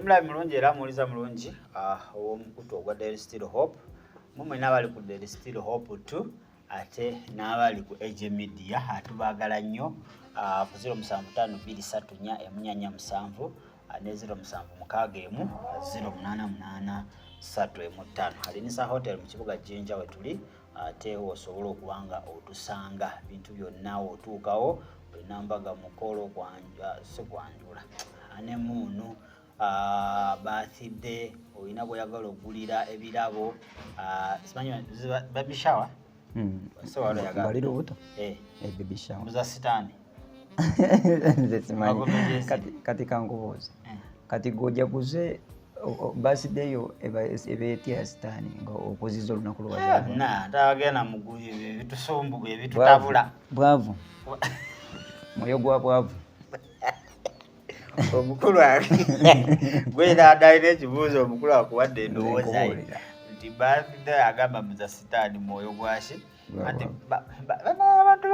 Mulabi mulungi era muliza mulungi ow'omukutu ogwa Daily Still Hope mumwe n'abali ku Daily Still Hope 2 ate n'abali ku AJ Media tubaagala nnyo ku 07523447 ne 0761 Alinisa Hotel mu kibuga Jinja we tuli ate osobola okubanga otusanga bintu byonna otuukawo enambaga mukolo kwanja se kwanjula ane munu birthday oyina boyagala okugulira ebirabo simanyi baby shower so wala yaga bali rubuto baby shower muza sitani kati kanguboza kati goja kuze birthday yo ebeti ya sitani ngo okuzizo lunaku lwa na tawagena muguye bitusombu ebitutabula bravo moyo gwa bravo omukulu gwera adaine kibuuzo omukulu akuwadde endowooza nti birthday agamba muza sitaani mwoyo gwashi ati abantu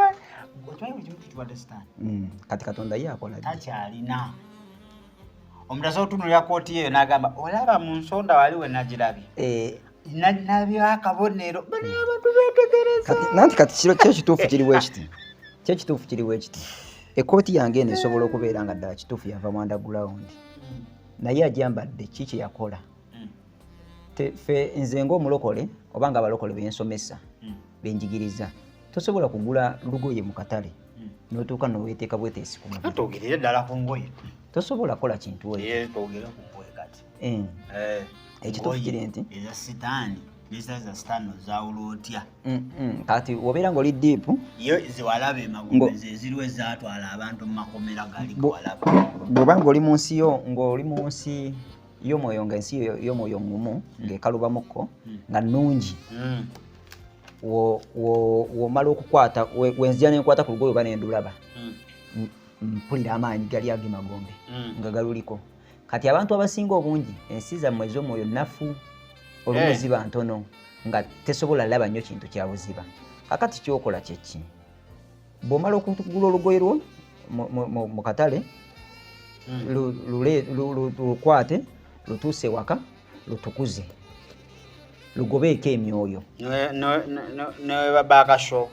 okimanyi kimu kituwadde sitaani kati katonda ye akola takyalina omudaso otunulira kooti yeyo n'agamba olaba mu nsonda wali we nagirabye nabyo akabonero bali abantu beetegereza nanti kati kiro kyekituufu kiriwo ekiti ekooti yange eno esobola okubeera nga ddala kituufu yava mu underground naye ajambadde kiki yakola fe nze ng'omulokole oba nga abalokole bensomesa benjigiriza tosobola kugula lugoye mu katale n'otuuka n'oweeteeka bweteesi ku mubiri togerere ddala ku ngoye tosobola kukola kintu togere ku ngoye kati ekituufu kiri nti eza sitaani za stano zawulo otya kati wobeera ng'oli diipu yo ziwalaba emagombe zeziriwe zaatwala abantu mu makomera gali kuwalaba bw'oba ng'oli mu nsi y'omwoyo nga ensi y'omwoyo ngumu ng'ekalubamukko nga nnungi womala okukwata wenzija nenkwata ku lugoye oba nendulaba mpulira amaanyi gali ag'emagombe nga galuliko kati abantu abasinga obungi ensi zammwe ez'omwoyo nnafu olubuziba ntono nga tesobola laba nnyo kintu kya buziba kakati kyokola kyeki bw'omala okugula olugoye lwo mu katale lukwate lutuuse waka lutukuze lugobeeko emyoyo newebaba akasho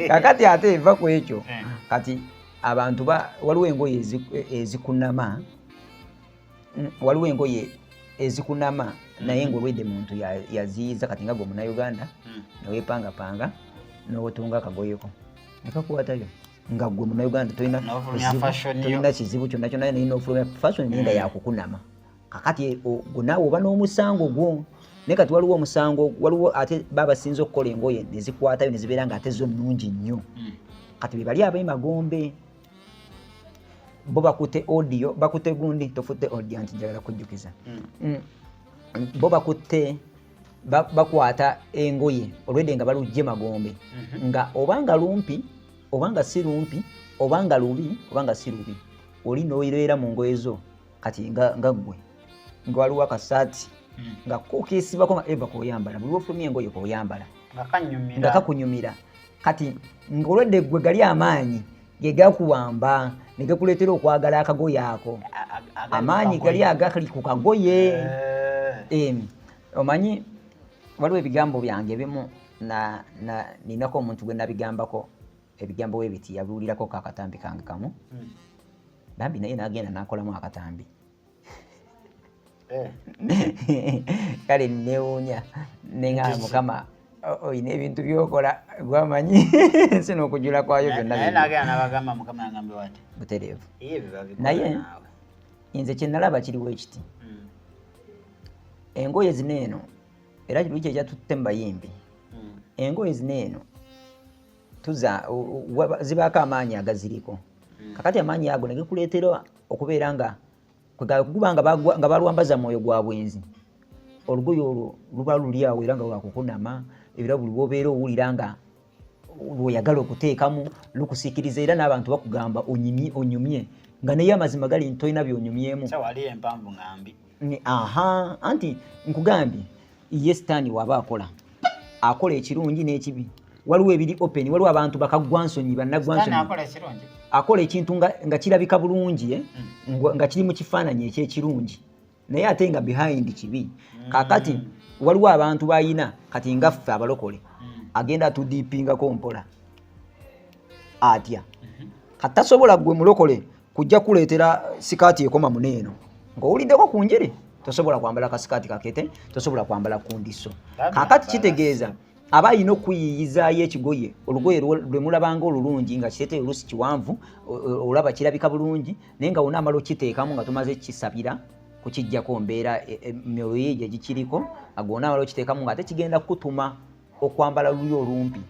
kakati ate eva ku ekyo kati abantu waliwo engoye ezikunama naye ng'olwedde muntu yaziyiza kati nga gwe Munnayuganda neweepangapanga n'otunga akagoyeko nekakuwatayo nga gwe Munnayuganda tolina kizibu kyonna kyonna naye n'ofulumya fashion naye nga yakukunama kakati naawe oba n'omusango gwo naye kati waliwo omusango waliwo ate babasinza okukola engoye nezikwatayo nezibeera nga ate zo nnungi nnyo kati be bali ab'emagombe bo bakutte audio bakutte gundi tofutte audio anti njagala kujjukiza bo bakutte bakwata engoye olwedde nga balujje magombe nga obanga lumpi obanga si lumpi obanga lubi obanga si lubi oli noyirera mu ngoye zo kati nga gwe nga waliwo akasaati nga kokesibako nga eva koyambala buli wofulumya engoye koyambala nga kakunyumira kati ng'olwedde gwe gali amaanyi gegakuwamba negakuleetera okwagala akagoye ako amaanyi gali agakali ku kagoye omanyi waliwo ebigambo byange bimu ninako omuntu gwe nabigambako ebigambo we biti yabiwulirako akatambi kange kamu bambi naye nagenda nakolamu akatambi kale newuunya neŋŋamba Mukama oyina ebintu byokola gwamanyi nsi n'okujula kwayo byonna butereevu naye nze kyenalaba kiriwo ekiti engoye zino eno era kiruki ekyatutte mu bayimbi engoye zino eno zibaako amaanyi agaziriko kakati amaanyi ago negekuleetera okubeera nga kuba nga balwambaza mwoyo gwa bwenzi olugoye olwo luba luli awo era nga lwakukunama era buli wobeera owulira nga lwoyagala okuteekamu lukusiikiriza era n'abantu bakugamba onyumye nga naye amazima gali ntolina byonyumyemu anti nkugambye ye sitaani waba akola ekirungi n'ekibi waliwo ebiri open waliwo abantu bakaggwansonyi bannagwansonyi akola ekintu nga kirabika bulungi nga kiri mu kifaananyi ekyekirungi naye ate nga behind kibi. Kakati waliwo abantu bayina kati nga ffe abalokole agenda atudiipingako mpola atya kati tasobola gwe mulokole kujja kuleetera sikaati ekoma muneeno ng'owuliddeko ku njere tosobola kwambala kasikaati kakete tosobola kwambala kundiso. Kakati kitegeeza aba alina okuyiyizaayo ekigoye olugoye lwe mulabanga olulungi nga kitete olusi kiwanvu olaba kirabika bulungi naye nga wona amala okiteekamu nga tumaze kisabira kukijjako mbeera emyoyo ye gye gikiriko agona amala okiteekamu nga ate kigenda kutuma okwambala luli olumpi.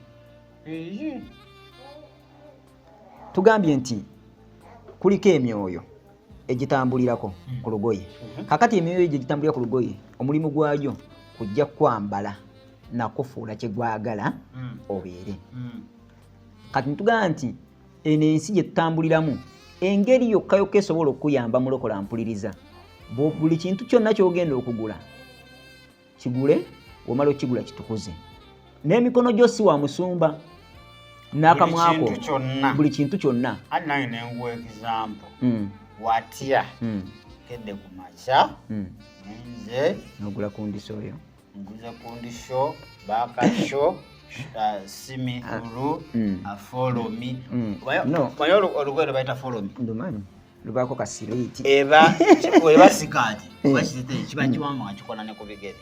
Tugambye nti kuliko emyoyo egitambulirako ku lugoye. Kakati emyoyo egyo egitambulira ku lugoye omulimu gwayo kujja kwambala nakufuula kye gwagala obeere. Kati ntugamba nti eno ensi gye tutambuliramu engeri yokka yokka esobola okuyamba mulokola mpuliriza buli kintu kyonna ky'ogenda okugula kigule womala okigula kitukuze n'emikono gyo si wa musumba n'akamwako buli kintu kyonna. Ani nange nenguwa example watya kedde ku makya nze nogula kundiso oyo nguze kundisho bakasho simihulu follow me bayo olugoye bayita follow me ndumanyi lubako kasiriti eba sikaati oba kitete kiba kiwamba nga kikona ne ku bigere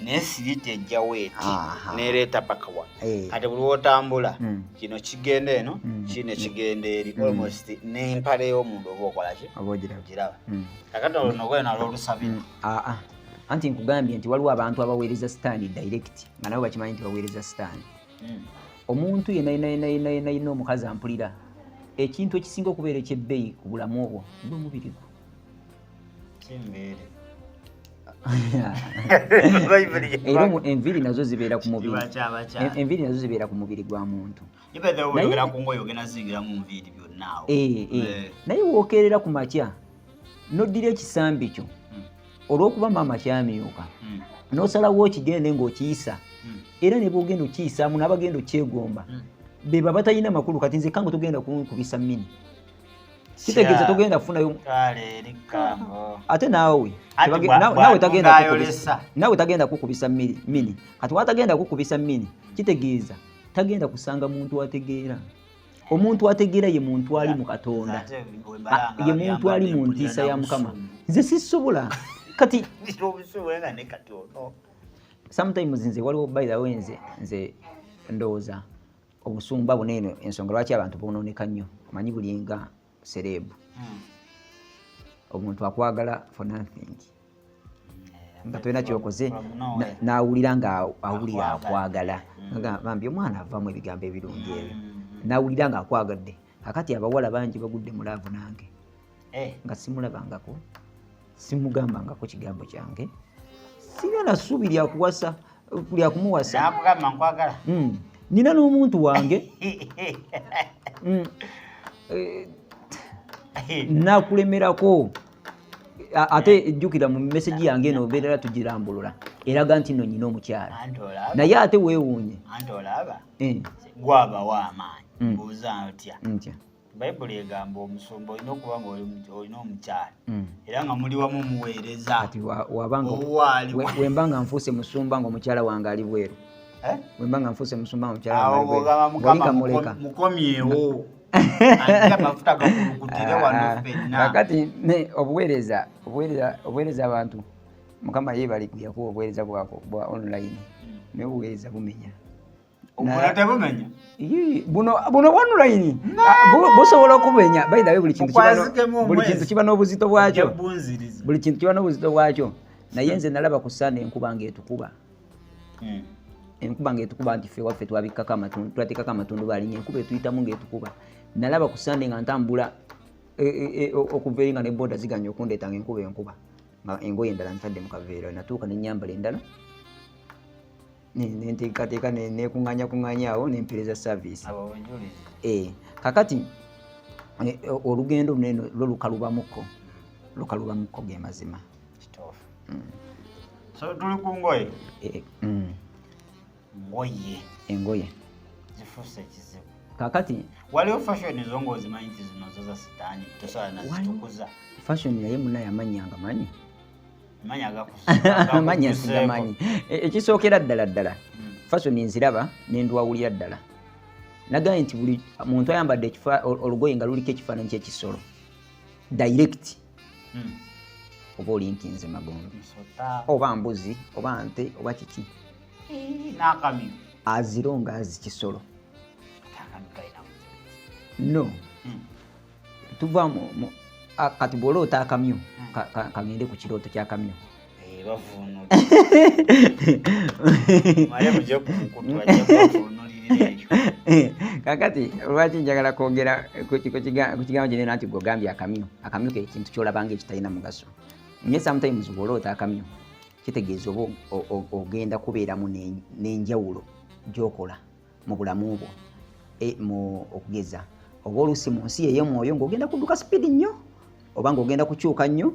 naye siriti ejja weeti nereeta paka wa kati buli wotambula kino kigenda eno kino kigenda eri almost n'empale y'omuntu oba okola ki oba ogiraba kakati olugoye nalwo olusabira. Anti nkugambye nti waliwo abantu abaweereza sitaani direct nga nabo bakimanyi nti baweereza sitaani. Omuntu yenna omukazi ampulira ekintu ekisinga okubeera ekyebbeeyi ku bulamu obwo ng'omubiri gwo. Era enviiri nazo zibeera ku mubiri. Enviiri nazo zibeera ku mubiri gwa muntu. Naye wookerera ku makya n'oddira ekisambi kyo olw'okuba maama kyamyuka n'osalawo okigende ng'okiyisa era ne bw'ogenda okiyisaamu n'abagenda okyegomba beba batalina makulu kati nze kange togenda kunkubisa mini kitegeeza togenda kufunayo ate naawe tagenda kukubisa mini kati watagenda kukubisa mini kitegeeza tagenda kusanga muntu ategeera. Omuntu ategeera ye muntu ali mu Katonda ye muntu ali mu ntiisa ya Mukama. Nze sisobola kati sometimes nze waliwo by the way nze ndowooza obusumba buneeno ensonga lwaki abantu bonooneka nnyo omanyi buli nga serebu omuntu akwagala for nothing nga tolina kyokoze n'awulira nga awulira akwagala bambi omwana avaamu ebigambo ebirungi ebyo n'awulira nga akwagadde. Kakati abawala bangi bagudde mu laavu nange nga simulabangako simugambangako kigambo kyange sirina nasuubi lyakuwasa lyakumuwasa nakugamba nkwagala nina n'omuntu wange nakulemerako ate ejjukira mu meseji yange eno obeerera tugirambulula eraga nti nno nyina omukyala naye ate weewuunye gwabawa amaanyi buuza ntya Bayibuli egamba omusumba olina okuba nga olina omukyala era nga muli wamu muweereza ati wemba nga nfuuse musumba ng'omukyala wange ali bweru wemba nga nfuuse musumba ng'omukyala mukomyewo amafuta gakulukutire wano ffenna. Kakati obuweereza abantu Mukama yeebalikuyako obuweereza bwa online naye obuweereza bumenya tebumenya buno online busobola okubenya by the way buli kintu kiba n'obuzito bwakyo buli kintu kiba n'obuzito bwakyo naye nze nalaba ku Sunday enkuba ng'etukuba nti ffe waffe twateekako amatundu baalinya enkuba etuyitamu ng'etukuba. Nalaba ku Sunday nga ntambula okuva eri nga ne boda ziganya okundeetanga enkuba nga engoye endala ntadde mu kaveera natuuka ne nnyambala endala nenteekateeka nekuŋŋanya awo nempeereza service. Kakati olugendo lunene lwo lukalubamukko ge mazima. So tuli ku ngoye engoye zifuuse ekizibu kakati waliwo fashion zongo zimanyi zino zoza sitaani tosobola nazitukuza fashion yaye munaye amanyanga manyi amanya sigamanyi ekisookera ddala fashion nziraba nendwawulira ddala nagaye nti buli muntu ayambadde olugoye nga luliko ekifaananyi ky'ekisolo direct oba olinkinze magombe oba mbuzi oba nte oba kiki n'akamyu azironga azikisolo no tuva kati bw'oloota akamyu kagende ku kirooto ky'akamyu kakati lwaki njagala kwogera ku kigambo kinene nti gwogambye akamyu kekintu kyolabanga ekitalina mugaso nye sometimes bw'oloota akamyu kitegeeza oba ogenda kubeeramu n'enjawulo gy'okola mu bulamu bwo okugeza oba oluusi mu nsi ey'omwoyo ng'ogenda kudduka speedi nnyo oba ng'ogenda kukyuka nnyo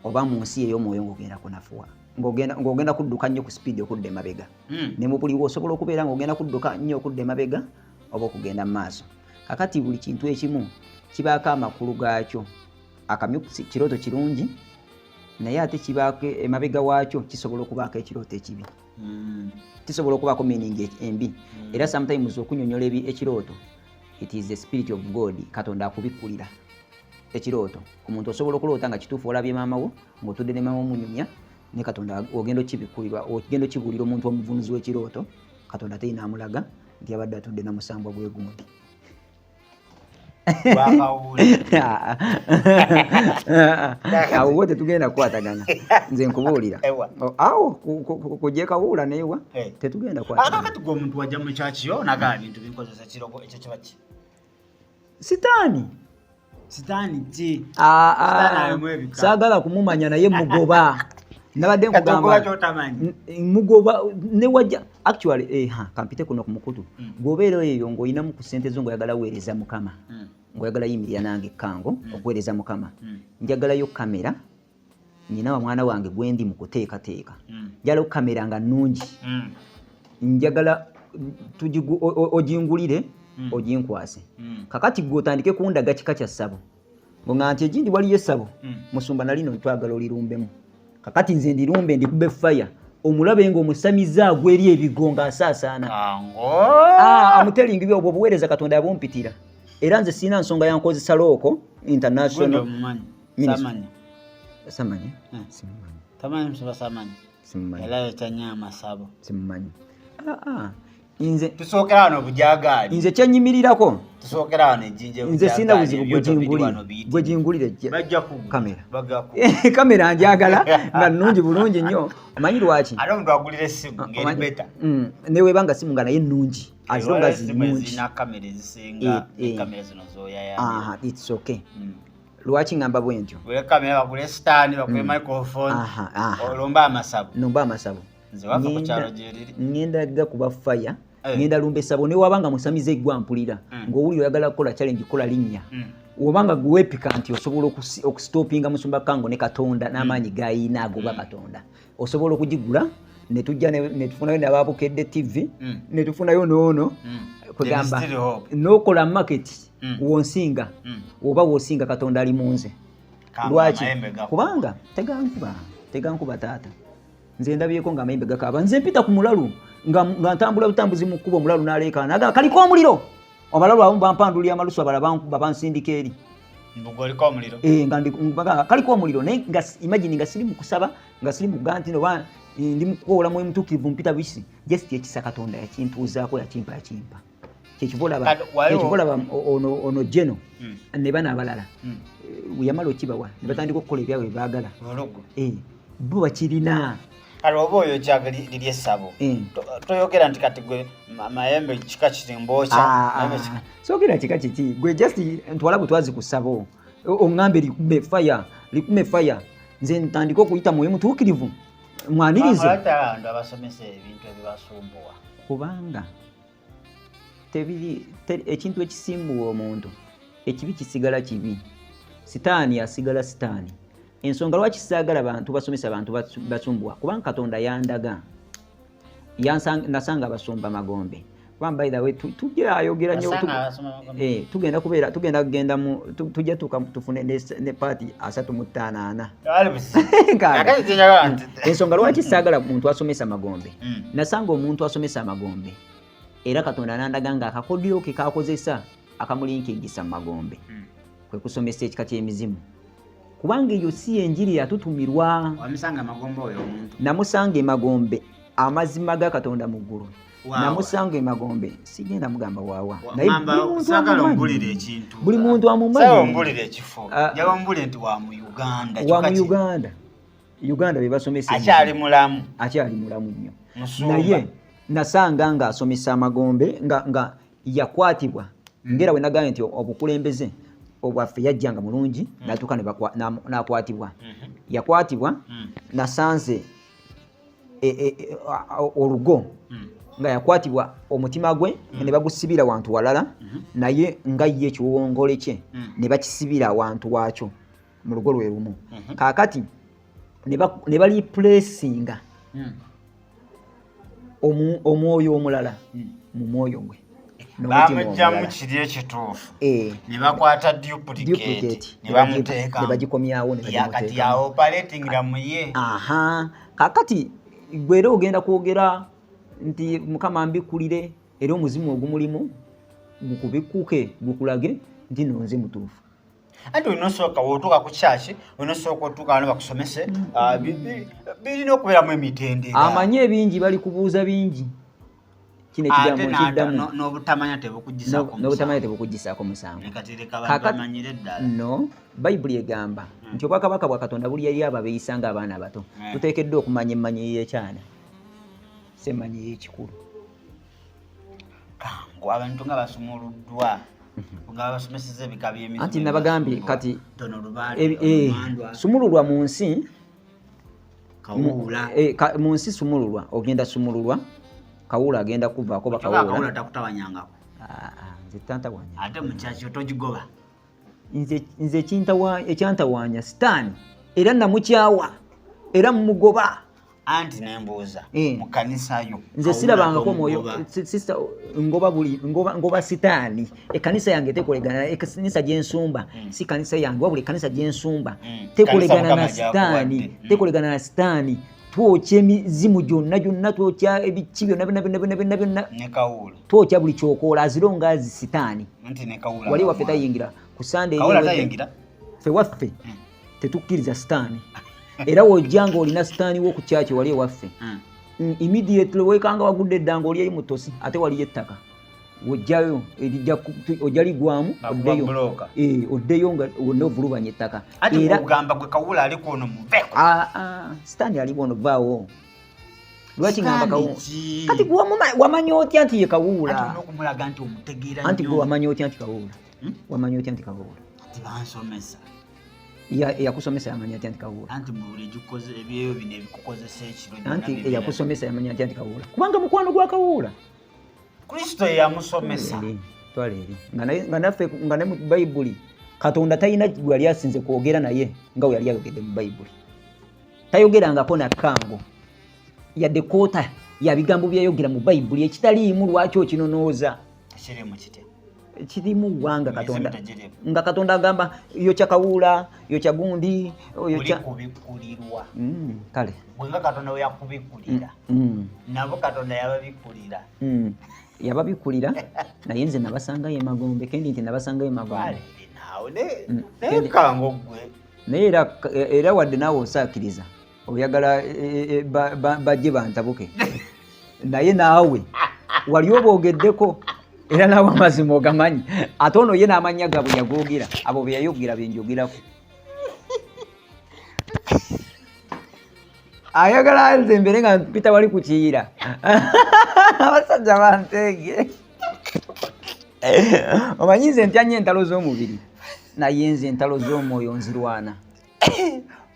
oba mu nsi ey'omwoyo ng'ogenda kunafuwa ng'ogenda kudduka nnyo ku speedi okudda emabega ne mu buli osobola okubeera ng'ogenda kudduka nnyo okudda emabega oba okugenda mu maaso kakati buli kintu ekimu kibaako amakulu gaakyo akamyu kirooto kirungi naye ate kibaako emabega waakyo kisobola okubaako ekirooto ekibi kisobola okubaako meaning embi era sometimes okunyonyola ekirooto it is the spirit of God katonda akubikkulira ekirooto omuntu osobola okuloota nga kituufu olabye maama wo ng'otudde ne maama omunyumya ne katonda ogenda okibikkulirwa ogenda okibuulira omuntu omuvunuzi w'ekirooto katonda ate inaamulaga nti abadde atudde na musambwa bwegundi awo wo tetugenda kukwatagana nze nkubuulira awo kujja kawuula neewa tetugenda kukwatagana gwe omuntu wajja mu kyakiyo nagaa bintu bikozesa kirogo ekyo kiba ki sitaani ki saagala kumumanya naye mugoba nabadde nkugamba mugoba newajja actually kampite kuno ku mukutu gwobeera eyo ng'olinamu ku ssente zo ng'oyagala weereza mukama ng'oyagala yimirira nange ekkango okuweereza mukama njagalayo kamera nyina wa mwana wange gwendi mu kuteekateeka njagala kamera nga nnungi njagala ogingulire oginkwase kakati gwe otandike kundaga kika kya ssabo nga nti egindi waliyo essabo musumba nalino twagala olirumbemu kakati nze ndirumbe ndikube faya omulabe ng'omusamiza agweri ebigo ng'asaasaana amutelingi byobwo obuweereza katonda yabumpitira era nze sirina nsonga yankozesa looko international samanyi simumanyi tusookera wano bujagaali nze kyenyimirirako tusookera wano ejjinja nze sina buzibu gwe jingulire kamera njagala nga nnungi bulungi nnyo omanyi lwaki ate omuntu agulira essimu ngeri beta newebanga simu nga naye nnungi azonga zinungi zina kamera ezisinga kamera zino zoyaya it's okay lwaki ngamba bwe ntyo kamera bagule stand bakule microphone olomba amasabu nomba amasabu nze wafa ku kyalo gyeriri ngenda gakuba fire ngenda lumba essabo ne wabanga musamize eggwa mpulira ng'owulira oyagala kukola challenge kola linnya obanga gwepika nti osobola okusitopinga musumba kango ne katonda n'amaanyi gayina agoba katonda osobola okugigula ne tujja ne tufunayo n'ababukedde TV ne tufunayo n'ono kugamba n'okola market wonsinga oba wosinga katonda ali munze lwaki kubanga tegankuba taata nze ndabyeko nga amayimbe gakaaba nze mpita ku mulalu nga ntambula butambuzi mu kkubo omulalu n'aleekaana naga kaliko omuliro abalalu abamu bampandulira amalusu abalala babansindika eri nga kaliko omuliro naye nga imagine nga siri mu kusaba nga siri mu kugaa nti oba ndi mu kukowola mwoyo mutuukirivu mpita bisi just ekisa katonda yakintuuzaako yakimpa kyekivolaba ono jeno ne bana abalala yamala okibawa ne batandika okukola ebyabwe baagala bo bakirina oba oyo kyaga liri essabo toyogera nti kati gwe mayembe kika kitimbokya soogera kika kiti gwe just ntwala butwazi ku ssabo oŋŋambe likume faya nze ntandika okuyita mwoyo mutuukirivu mwanirize abasomesa ebintu ebibasumbuwa kubanga ekintu ekisimbuwa omuntu ekibi kisigala kibi sitaani asigala sitaani ensonga lwaki saagala bantu basomesa abantu basumbuwa kubanga katonda yandaga nasanga basumba magombe Kuba by the way tujja ayogera nnyo tugenda kugenda mu tujja tufune ne party 358 ensonga lwaki saagala muntu asomesa Magombe nasanga omuntu asomesa Magombe era Katonda nandaga nga akakodyo ke kakozesa akamulinkingisa Magombe kwe kusomesa ekika ky'emizimu kubanga eyo si enjiri yatutumirwa wamisanga Magombe oyo omuntu namusanga Magombe amazima ga Katonda mu ggulu namusanga Magombe sigenda mugamba waawa naye sagala ombulire ekintu buli muntu amumanyi sawa ombulire ekifo jaba ombulire nti wa mu Uganda be basomesa akyali mulamu nnyo naye nasanga nga asomesa Magombe nga yakwatibwa ngera we nagambye nti obukulembeze obwaffe yajjanga mulungi natuka nakwatibwa yakwatibwa nasanze olugo nga yakwatibwa omutima gwe ne bagusibira wantu walala naye nga ye kiwongole kye ne bakisibira wantu wakyo mu lugo lwe lumu kakati ne bali placinga omwoyo omulala mu mwoyo gwe bamujjamu kiri ekituufu ne bakwata duplicate ne bamuteeka ne bagikomyawo kati ya operating ramuye kakati gwera ogenda kwogera nti Mukama mbikulire era omuzimu ogumulimu gukubikuke gukulage nti nonze mutuufu ati onosooka wotuuka ku kyaki onosooka otuuka wano bakusomese birina okubeeramu emitendera amanye ebingi bali kubuuza bingi kino ekigambo nkiddamu n'obutamanya tebukuggisaako musango no bayibuli egamba nti obwakabaka bwa Katonda buli eri abo abeeyisa ng'abaana abato tuteekeddwa okumanya emmanyi y'ekyana semmanyi y'ekikulu kangu abantu nga basumuluddwa nga basomeseza ebika by'emizimu anti nabagambye kati sumululwa mu nsi mu nsi sumululwa ogenda sumululwa Kawula agenda kuvaako bakawula takutawanyangako nze tantawanya ate mukyaki otogigoba nze ekyantawanya sitaani era namukyawa era mumugoba anti nembuuza mu kanisa yo nze sirabangako mwoyo sister ngoba sitaani ekanisa yange tekolegana ekanisa gyensumba si kanisa yange wabula ekanisa gyensumba tekolegana na sitaani twokya emizimu gyonna twokya ebiki byonna twokya buli kyokoola azironga azisitaani wali waffe tayingira ku Sunday ffe waffe tetukkiriza sitaani era wojjanga olina sitaani wo ku kyaki wali ewaffe immediately wekanga wagudde eddanga oli eri mu ttosi ate waliyo ettaka wojjayo ojja ligwamu oddeyo nga wonna ovulubanya ettaka era ogamba gwe Kawula ali kuno muveko sitaani ali bwono vaawo lwaki ngamba Kawula kati wamanya otya nti ye Kawula anti gwe wamanya otya nti Kawula wamanya otya nti Kawula bansomesa yakusomesa yamanya atya nti Kawula anti buli gikoze ebyeyo bino ebikukozesa ekiro anti yakusomesa yamanya atya nti Kawula kubanga mukwano gwa Kawula Kristo yamusomesa twale eri nga naffe nga ne mu Bayibuli Katonda talina gwe yali asinze kwogera naye nga we yali ayogedde mu Bayibuli tayogerangako nakkango yadde koota ya bigambo byayogera mu Bayibuli ekitaliimu lwaki okinonooza kirimu wanga Katonda nga Katonda agamba yokya Kawula yokya gundi yokya kubikulirwa kale bwenga Katonda we yakubikulira nabo Katonda yababikulira yababikulira naye nze nabasanga ye Magombe kendi nti nabasanga ye Magombe naye kango gwe naye era wadde naawe osaakiriza oyagala bajje bantabuke naye naawe wali oboogeddeko era naawe amazima ogamanyi ate ono ye n'amanya gabwe yagoogera abo be yayogera benjogerako ayagala nze mbere nga mpita wali ku kiyira abasajja banteege omanyi nze ntya nnyo entalo z'omubiri naye nze entalo z'omwoyo nzirwana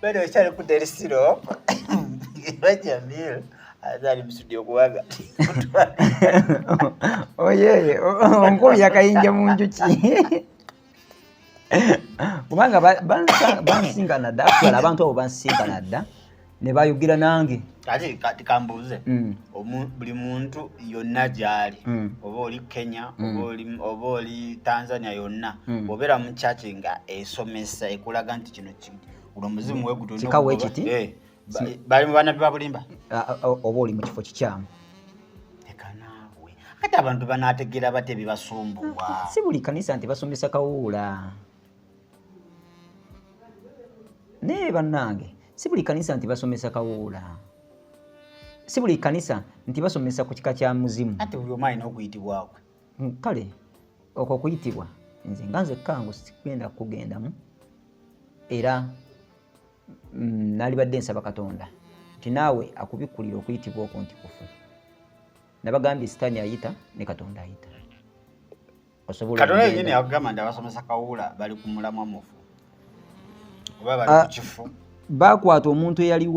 bene okyali kuterisiro bajamil azali mustudio kuwaga oyeye onkubya kayinja mu njuki kubanga bansinkana dda actually abantu abo bansinkana dda ne bayugira nange kati kambuuze buli muntu yonna gyali oba oli Kenya oba oli Tanzania yonna obeera mu church nga esomesa ekulaga nti kino guno muzimu kikawe kiti bali mu bana babulimba oba oli mu kifo kikyamu ekanaawe kati abantu banaategeera bate bibasumbuwa si buli kanisa nti basomesa kawuula naye bannange si buli kanisa nti basomesa kawuula si buli kanisa nti basomesa ku kika kya muzimu ate buli omu alina okuyitibwakwe kale okwo kuyitibwa nze nga nze kangu sigenda kugendamu era nalibadde nsaba Katonda nti naawe akubikkulira okuyitibwa okwo nti kufu nabagambye sitaani ayita ne Katonda ayita Katonda yennyini yakugamba nti abasomesa kawuula bali ku mulamwa mufu oba bali ku kifu bakwata omuntu eyali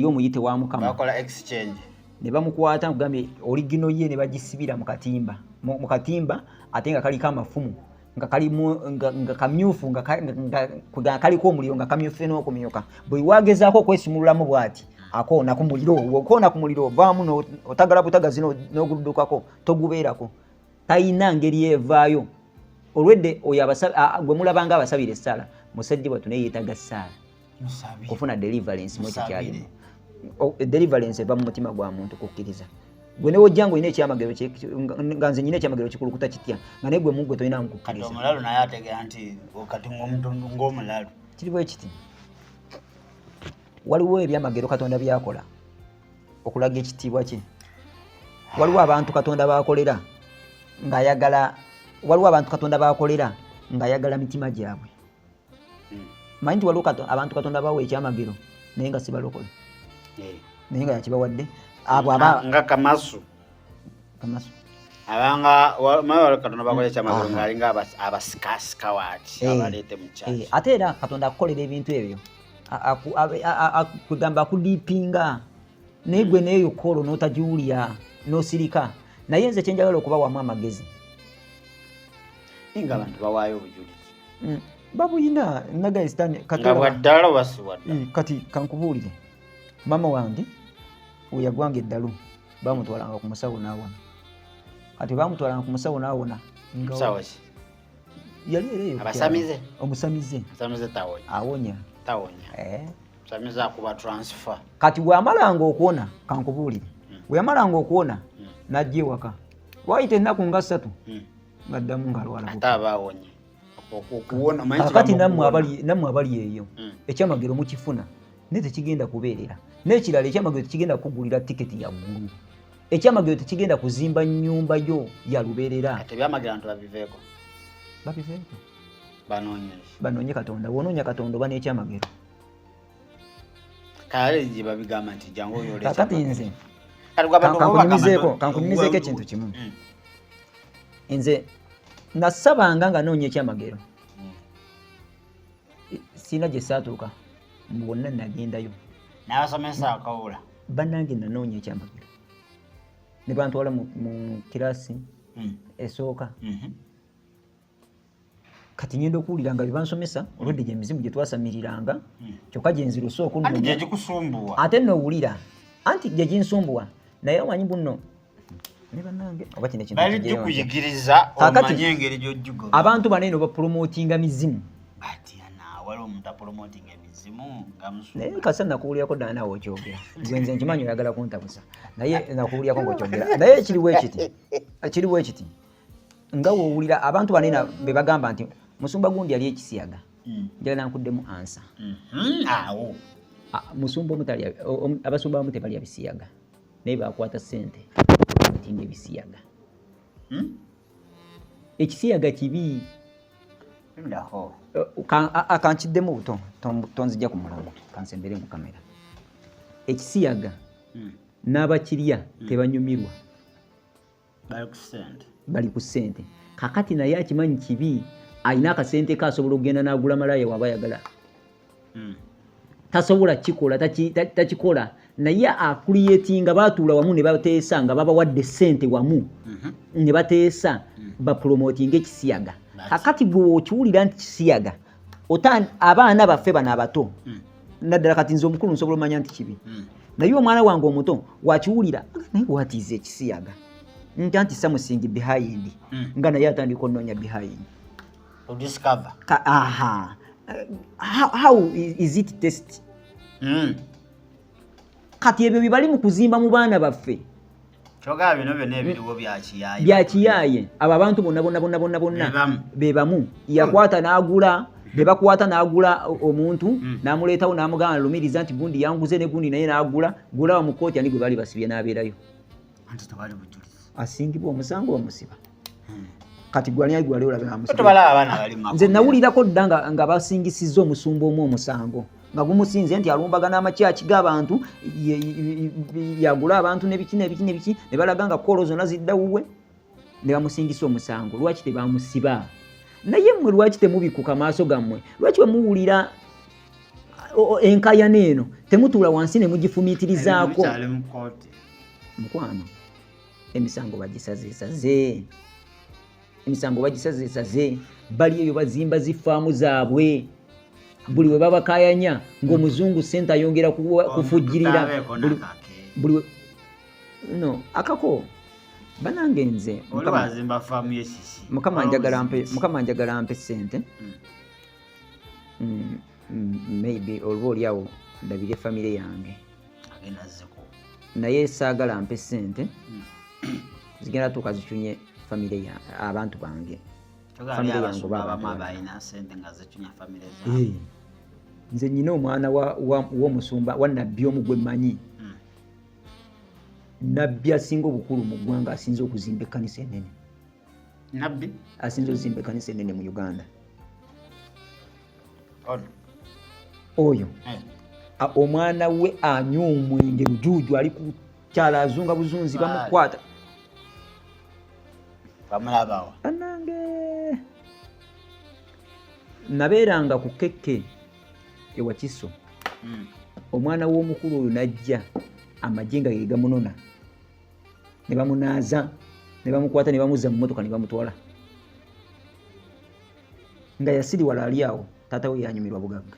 omuyite wa Mukama bakola exchange ne bamukwata ngugambye oligino ye ne bagisibira mu katimba ate nga kaliko amafumu nga kamyufu nga kaliko omuliro nga kamyufu n'okumyoka bwe wagezaako okwesimululamu bw'ati akoona ku muliro ovaamu otagala butagazi n'oguddukako togubeerako talina ngeri evaayo olwedde oyo gwe mulabanga abasabira essaala musajja bwatu naye yeetaga ssaala kufuna deliverance mu kikyalimu deliverance eva mu mutima gwa muntu kukkiriza gwe ne wojja ng'olina ekyamagero nga nze nyina ekyamagero kikulukuta kitya nga naye gwe mugwe tolina mukukkiriza kati omulalu naye ategeera nti kati omuntu ng'omulalu kiri bwe kiti waliwo ebyamagero Katonda byakola okulaga ekitiibwa kye waliwo abantu Katonda bakolera ng'ayagala mitima gyabwe manyi nti waliwo abantu Katonda bawa ekyamagero naye nga sibalokole naye nga yakibawadde abo nga kamasu abanga mawe Katonda bakola ekyamagero ng'alinga abasikasika waati abaleete mu kyaki ate era Katonda akukolera ebintu ebyo kugamba akudiipinga naye gwe neeyo kolo n'otagiwulira n'osirika naye nze kyenjagala okubawamu amagezi nga abantu bawaayo obujulizi babuyina nagaisitani nga bwaddala basiwadda kati kankubuulire mama wange weyagwanga eddalu bamutwalanga ku musawo n'awona kati bamutwalanga ku musawo n'awona musawo ki yali era eyo abasamize omusamize awonya musamize akuba transfer kati bwamalanga okuwona kankubuulire bweyamalanga okuwona najja ewaka wayita ennaku nga 3 baddamu ng'alwala ate abaawonye okuwona kati nammwe abali eyo ekyamagero mukifuna naye tekigenda kubeerera n'ekirala ekyamagero tekigenda kugulira tiketi ya ggulu ekyamagero tekigenda kuzimba nnyumba yo ya lubeerera tebyamagero abantu babiveeko banoonye Katonda wonoonya Katonda oba n'ekyamagero kale gye babigamba nti jangu oyo kakati nze kankunyumizeeko ekintu kimu nze nasabanga nga noonya ekyamagero sina gye saatuuka mu bonna nagendayo n'abasomesa akawula bannange nanoonya ekyamagero ne bantwala mu kirasi esooka kati ngenda okuwulira nga bebansomesa olwedde gye emizimu gye twasamiriranga kyokka gye nzira osooka ate nowulira anti gye ginsumbuwa naye omanyi bunno ne bannange oba kino ekintu kuyigiriza omanye engeri gy'ojjuga abantu banene bapulomootinga mizimu waliwo omuntu apulomootinga emizimu nga musu naye kasa nakuwulirako ddala naawe okyogera gwenze nkimanyi oyagala kuntabusa naye nakuwulirako ng'okyogera naye kiriwo ekiti nga woowulira abantu banene be bagamba nti musumba gundi yali ekisiyaga njagala nkuddemu ansa awo musumba abasumba abamu tebalya bisiyaga naye bakwata ssente tinga ebisiyaga ekisiyaga kibi kankiddemu buto tonzijja ku mulambo kansembere mu kamera ekisiyaga n'abakirya tebanyumirwa bali ku ssente kakati naye akimanyi kibi alina akasente kasobola okugenda n'agula malaya waba ayagala tasobola kikola takikola naye akuliyetinga batuula wamu ne bateesa nga babawadde ssente wamu ne bateesa bapulomootinga ekisiyaga kakati gwe okiwulira nti kisiyaga abaana baffe bano abato naddala kati nze omukulu nsobola omanya nti kibi naye omwana wange omuto wakiwulira naye watiiza ekisiyaga nti samusingi behind nga naye atandika onoonya behind how is it test kati ebyo bibali mu kuzimba mu baana baffe byakiyaye abo abantu bonna bebamu yakwata n'agula bebakwata n'agula omuntu n'amuleetawo n'amugamba lumiriza nti gundi yanguze ne gundi naye n'agula gulawo mu kooti ani gwe bali basibye n'abeerayo asingibwa omusango omusiba kati gwali olabe nze nawulirako dda nga basingisizza omusumba omu omusango nga gumusinze nti alumbaga n'amakyaki g'abantu yagula abantu nebiki ne balaga nga koolo zonna ziddawuwe ne bamusingisa omusango lwaki tebamusiba naye mmwe lwaki temubikuka maaso gammwe lwaki wemuwulira enkayana eno temutuula wansi ne mugifumiitirizaako mukwano emisango bagisazeesaze bali eyo bazimba zifaamu zaabwe buli we babakayanya ng'omuzungu sente ayongera kufujjirira no akako banange nze mukama njagala mpe sente maybe olwo oliawo ndabire famire yange naye saagala mpe sente zigenda tuuka zikyunye famire ya abantu bange nze nyina omwana w'omusumba wannabbi omu gwe mmanyi nabbi asinga obukulu mu ggwanga asinze okuzimba ekkanisa ennene asinze okuzimba ekkanisa ennene mu Uganda oyo omwana we anywa omwenge lujuuju ali ku kyala azunga buzunzi bamukwata bamulabawo anange nabeeranga ku kekke ewa Kiso omwana w'omukulu oyo najja amagye nga ge gamunona ne bamunaaza ne bamukwata ne bamuzza mu mmotoka ne bamutwala nga yasiriwala ali awo taata we yanyumirwa bugagga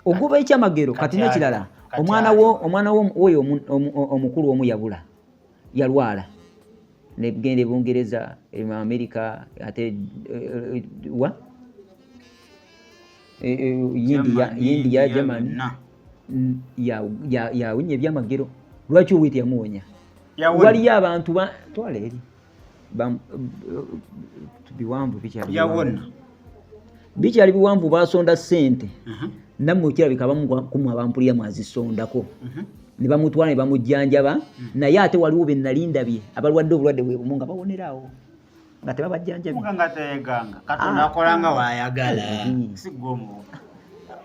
ogoba ekyamagero kati n'ekirala omwana oyo omukulu omu yabula yalwala negenda Bungereza mu Amerika ate wa India Germany yawunya ebyamagero lwaki owete yamuwonya waliyo abantu twala eri biwanvu bikyali biwanvu basonda sente nammwe okirabika bamukumu abampulira mwazisondako ne bamutwala ne bamujjanjaba naye ate waliwo be nalindabye abalwadde obulwadde bwe bumu nga bawonerawo nga tebabajjanjabye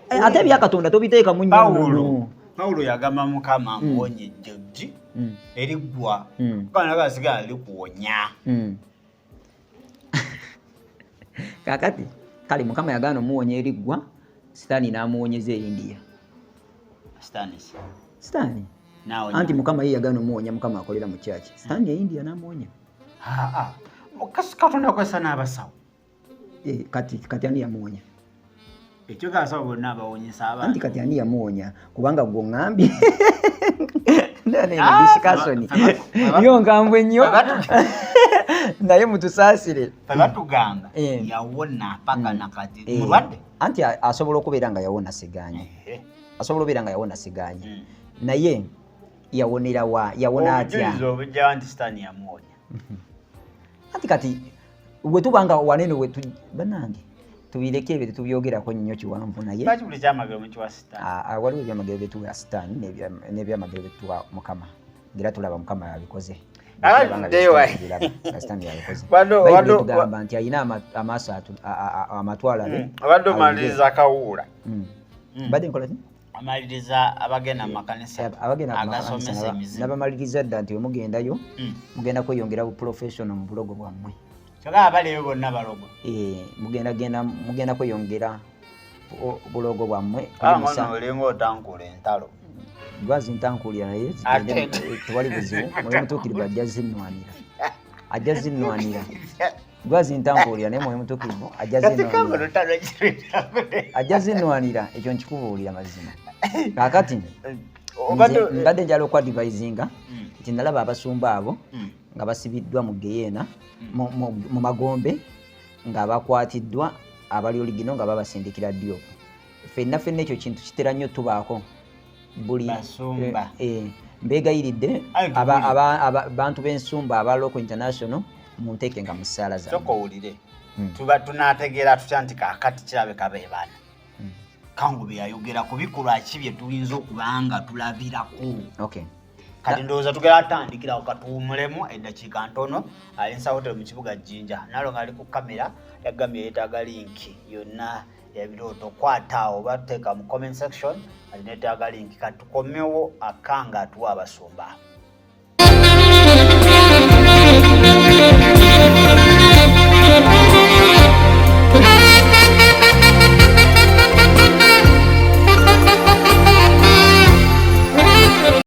ate byakatonda tobiteeka mu nnyo Pawulo yagamba Mukama muwonye jjojji eriggwa kana gasigala likuwonya kakati kale Mukama yagana omuwonya eriggwa Sitaani n'amuwonyeza India Sitaani anti Mukama ye yagana omuwonya Mukama akolera mu kyaki Sitaani ya India n'amuwonya Katonda kwesa n'abasawo kati ani yamuwonya ekyo gasawo bonna abawonyesa abantu anti kati ani yamuwonya kubanga gwe ngambye ndane discussion yo ngambwe nnyo naye mutusaasire batugamba yawona paka nakati mulwadde anti asobola okubeera nga yawona siganye naye yawonera wa yawona atya obujja anti Sitaani yamuwonya anti kati bwe tubanga wanene banange tubireke ebyo tubyogerako nnyo kiwanvu naye buli kyamagero mukiwa Sitaani waliwo ebyamagero byetuwa Sitaani n'ebyamagero byetuwa Mukama era tulaba Mukama yabikoze tugamba nti alina amaaso amatwalabe abadde omaliriza akawuula badde nkolaki amaliriza abagenda mu makanisa agasomesa emizimu n'abamaliriza dda nti wemugendayo mugenda kweyongera bu professional mu bulogo bwammwe kyokka abaliyo bonna balogo mugenda kweyongera bulogo bwammwe olinga otankula entalo lwazi ntankulira naye tewali buzibu mwe mutuukirivu ajja zinnwanira gwazintambuulira naye mwoyo mutukivu ajja zinwanira ekyo nkikubuulira mazima kaakati mbadde njala okwadvisinga nti nalaba abasumba abo nga basibiddwa mu geyeena mu magombe nga bakwatiddwa abali oligino nga babasindikira ddyo ffenna ekyo kintu kitera nnyo tubaako buli mbeegayiridde abantu b'ensumba aba local international munteeke nga mu ssaala zammwe tokowulire tuba tunategeera tutya nti kaakati kirabeka be bana kangu byayogera ku bikolwa ki bye tuyinza okuba nga tulabirako kati ndowooza tugera atandikirawo katuwumulemu eddakiika ntono alinsa hotel mu kibuga Jjinja nalo nga ali ku kamera yagambye yeetaaga linki yonna ebirooto kwataawo oba teeka mu comment section alinetaaga linki kati tukomewo akanga atuwa abasumba